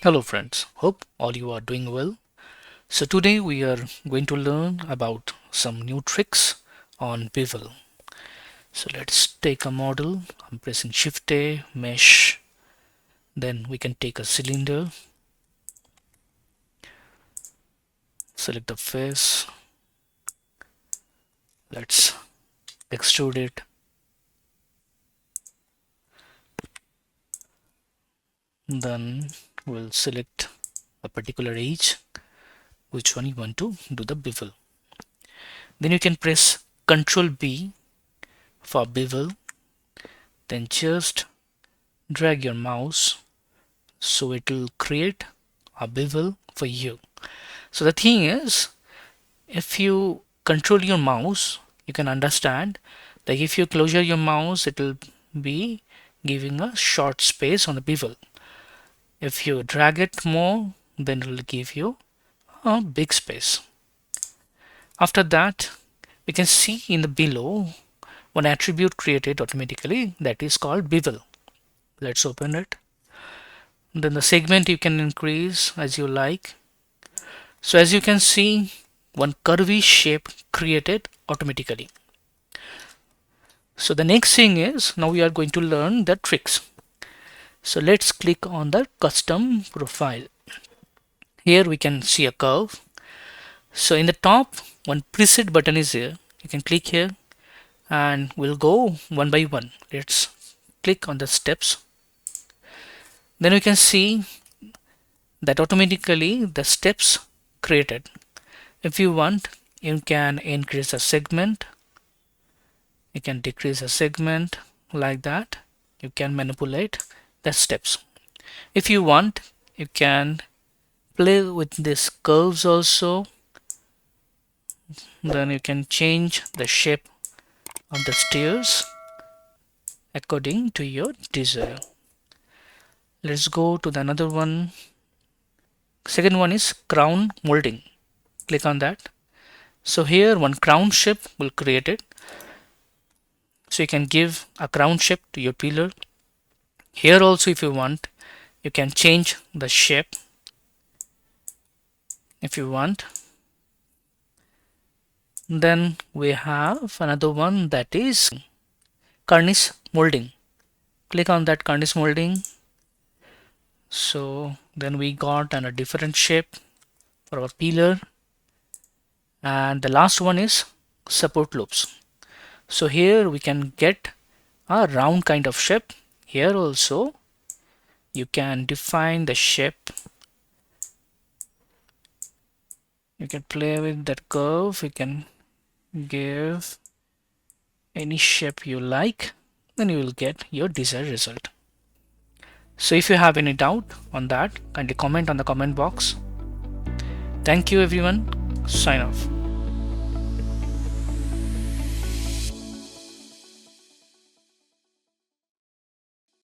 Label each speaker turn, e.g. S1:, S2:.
S1: Hello friends, hope all you are doing well. So today we are going to learn about some new tricks on Bevel. So let's take a model. I'm pressing Shift A, Mesh. Then we can take a cylinder, select the face. Let's extrude it. Then we'll select a particular edge, which one you want to do the bevel. Then you can press Ctrl B for bevel. Then just drag your mouse so it will create a bevel for you. So the thing is, if you control your mouse, you can understand, like if you close your mouse, it will be giving a short space on the bevel. If you drag it more, then it will give you a big space. After that, we can see in the below one attribute created automatically, that is called bevel. Let's open it. Then the segment you can increase as you like. So as you can see, one curvy shape created automatically. So the next thing is, now we are going to learn the tricks. So let's click on the custom profile. Here we can see a curve. So in the top, one preset button is here. You can click here and we'll go one by one. Let's click on the steps. Then we can see that automatically the steps created. If you want, you can increase a segment. You can decrease a segment like that. You can manipulate the steps. If you want, you can play with these curves also. Then you can change the shape of the stairs according to your desire. Let's go to the another one. Second one is crown molding. Click on that. So here one crown shape will create it. So you can give a crown shape to your pillar. Here also, if you want, you can change the shape if you want. Then we have another one, that is cornice molding. Click on that cornice molding. So then we got a different shape for our pillar. And the last one is support loops. So here we can get a round kind of shape. Here also you can define the shape. You can play with that curve. You can give any shape you like, then you will get your desired result. So if you have any doubt on that, kindly comment on the comment box. Thank you everyone. Sign off.